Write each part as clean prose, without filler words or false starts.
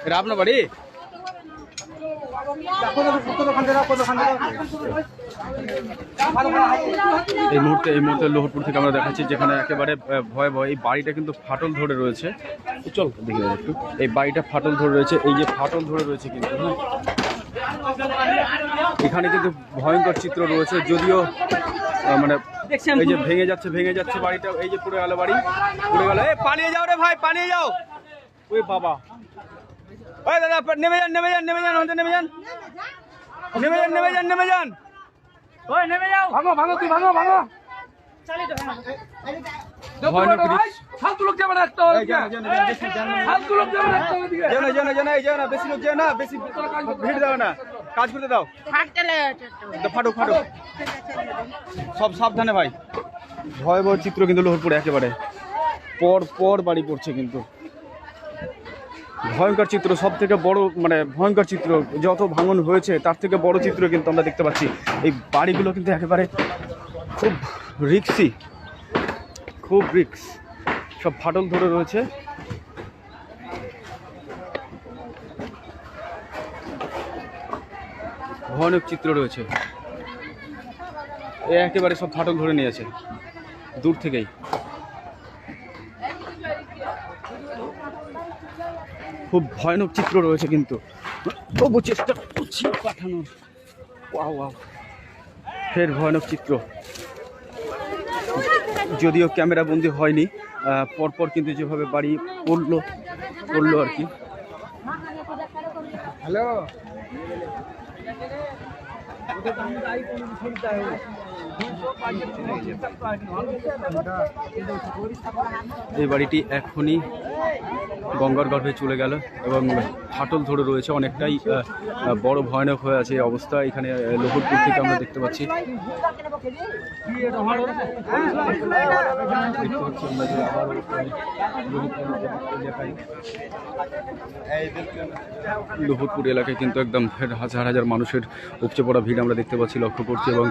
এটা আপনার বাড়ি? এই মুহূর্তে লোহরপুর থেকে আমরা দেখাচ্ছি, যেখানে একেবারে ভয়াবহ এই বাড়িটা কিন্তু ফাটল ধরে রয়েছে। চল দেখে একটু, এই বাড়িটা ফাটল ধরে রয়েছে, এই যে ফাটল ধরে রয়েছে কিন্তু, হ্যাঁ এখানে কিন্তু ভয়ঙ্কর চিত্র রয়েছে। যদিও মানে এই যে ভেঙে যাচ্ছে বাড়িটা, এই যে পুরো গেল বাড়ি, পুরো গেল। পালিয়ে যাও রে ভাই, পালিয়ে যাও। ওই বাবা, ওই দাদা নেমে যান, নেমে যান, নেমে যান, নেমে যান, নেমে যান, নেমে যান, নেমে যান, ওই নেমে যাও। ভাঙো ভাঙো, তুই ভাঙো ভাঙো। ফালতু লোক যাবে না, বেশি লোক যাবে না, বেশি ভিড় দাও না, কাজ করতে দাও। ফাটুক ফাটুক, সব সাবধানে ভাই। ভয়াবহ চিত্র কিন্তু লোহরপুরে, একেবারে পর পর বাড়ি পড়ছে কিন্তু। ভয়ঙ্কর চিত্র, সব থেকে বড় মানে ভয়ঙ্কর চিত্র, যত ভাঙন হয়েছে তার থেকে বড় চিত্র কিন্তু আমরা দেখতে পাচ্ছি। এই বাড়িগুলো কিন্তু একেবারে খুব রিক্সি, খুব রিক্স, সব ফাটল ধরে রয়েছে। ভয়ানক চিত্র রয়েছে, একেবারে সব ফাটল ধরে নিয়েছে দূর থেকেই। খুব ভয়ানক চিত্র রয়েছে কিন্তু, তবু চেষ্টা করছি পাঠানোর। ওয়াও ওয়াও, ফের ভয়ানক চিত্র। যদিও ক্যামেরা বন্দি হয়নি, পরপর কিন্তু যেভাবে বাড়ি পড়লো আর কি। হ্যালো, এই বাড়িটি এখনই গঙ্গার গর্ভে চলে গেল এবং ফাটল ধরে রয়েছে, অনেকটাই বড় ভয়ানক হয়ে আছে এই অবস্থা। এখানে লোহরপুর থেকে আমরা দেখতে পাচ্ছি। লোহরপুর এলাকায় কিন্তু একদম হাজার হাজার মানুষের উপচে পড়া ভিড় আমরা দেখতে পাচ্ছি, লক্ষ্য করছি। এবং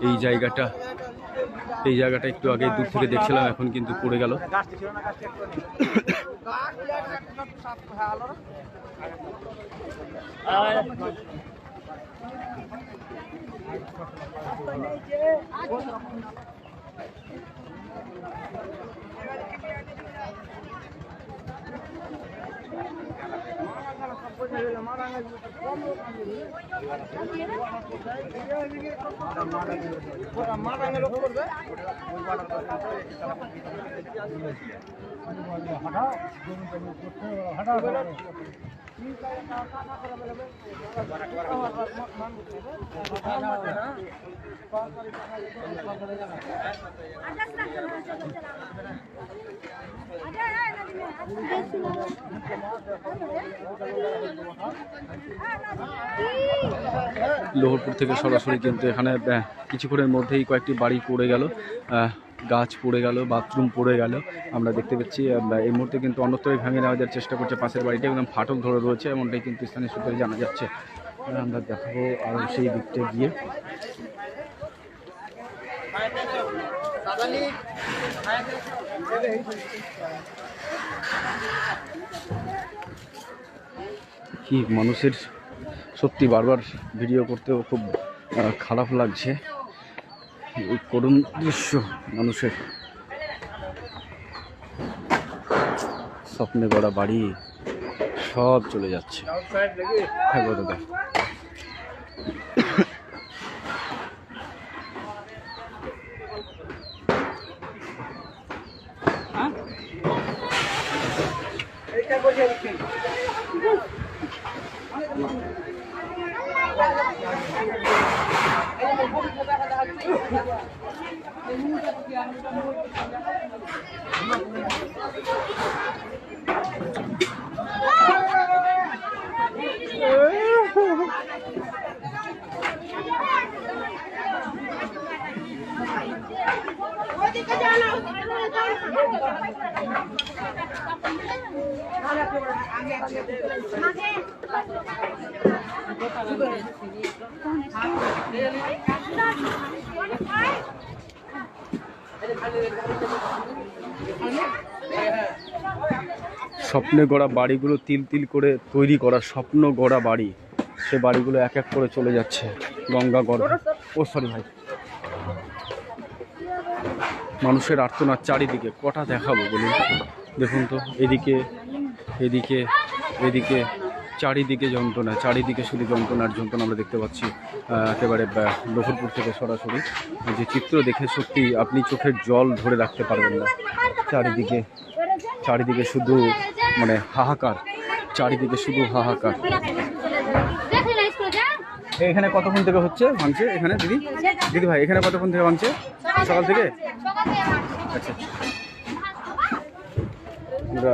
এই জায়গাটা একটু আগে দূর থেকে দেখছিলাম, এখন কিন্তু পড়ে গেল। লোহরপুর থেকে সরাসরি কিন্তু এখানে কিছুক্ষণের মধ্যেই কয়েকটি বাড়ি পড়ে গেল, গাছ পড়ে গেল, বাথরুম পড়ে গেল আমরা দেখতে পাচ্ছি। এই মুহূর্তে কিন্তু অন্যত্রই ভেঙে নেওয়া যাওয়ার চেষ্টা করছে পাশের বাড়িটা, একদম ফাটল ধরে রয়েছে, এমনটাই কিন্তু স্থানীয় সূত্রে জানা যাচ্ছে। আমরা দেখাবো আরও সেই দিকটা গিয়ে। কি মানুষের সত্যি বারবার ভিডিও করতেও খুব খারাপ লাগছে, এই করুণ দৃশ্য। মানুষের স্বপ্নে গড়া বাড়ি সব চলে যাচ্ছে। হ্যাঁ দাদা, স্বপ্নে গড়া বাড়িগুলো তিল তিল করে তৈরি করা স্বপ্ন গড়া বাড়ি, সে বাড়িগুলো এক এক করে চলে যাচ্ছে গঙ্গা গর্ভে। ও সরি ভাই, মানুষের আর্তনাদ চারিদিকে, কটা দেখাবো বলুন? দেখুন তো, এদিকে এদিকে এদিকে চারিদিকে যন্ত্রণা, চারিদিকে শুধু যন্ত্রণার যন্ত্রণা আমরা দেখতে পাচ্ছি। একেবারে লোহরপুর থেকে সরাসরি যে চিত্র দেখে সত্যি আপনি চোখের জল ধরে রাখতে পারবেন না। চারিদিকে চারিদিকে শুধু মানে হাহাকার, চারিদিকে শুধু হাহাকার। এখানে কতক্ষণ থেকে হচ্ছে ভাঙছে? এখানে দিদি দিদি ভাই এখানে কতক্ষণ থেকে ভাঙছে? সকাল থেকে? আচ্ছা, আমরা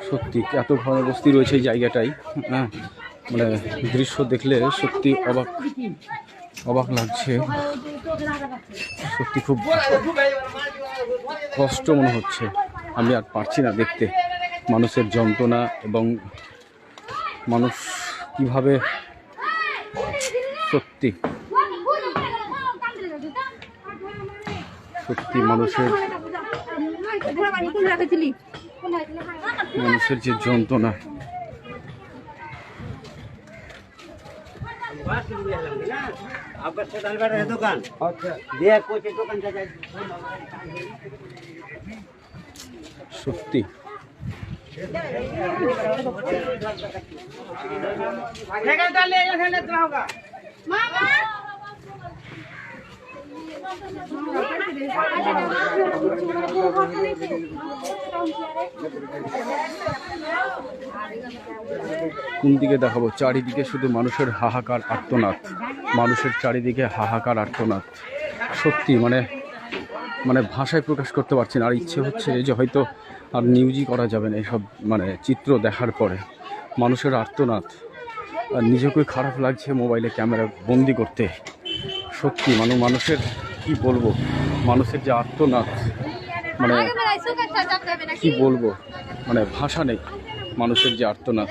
সত্যি এত ঘনবস্তি রয়েছে এই জায়গাটাই, হ্যাঁ, মানে দৃশ্য দেখলে সত্যি অবাক লাগছে, সত্যি খুব কষ্ট মনে হচ্ছে। আমি আর পারছি না দেখতে মানুষের যন্ত্রণা এবং মানুষ কিভাবে সত্যি সত্যি মানুষের যে যন্ত্রণা। সত্যি কোন দিকে দেখাবো? চারিদিকে শুধু মানুষের হাহাকার আর্তনাদ, মানুষের চারিদিকে হাহাকার আর্তনাদ। সত্যি মানে মানে ভাষায় প্রকাশ করতে পারছি না। আর ইচ্ছে হচ্ছে যে হয়তো আর নিউজই করা যাবে না এসব মানে চিত্র দেখার পরে। মানুষের আর্তনাদ, আর নিজেকে খারাপ লাগছে মোবাইলে ক্যামেরা বন্দি করতে। সত্যি মানুষের কি বলবো, মানুষের যে আর্তনাদ, মানে কি বলবো, মানে ভাষা নেই মানুষের যে আর্তনাদ।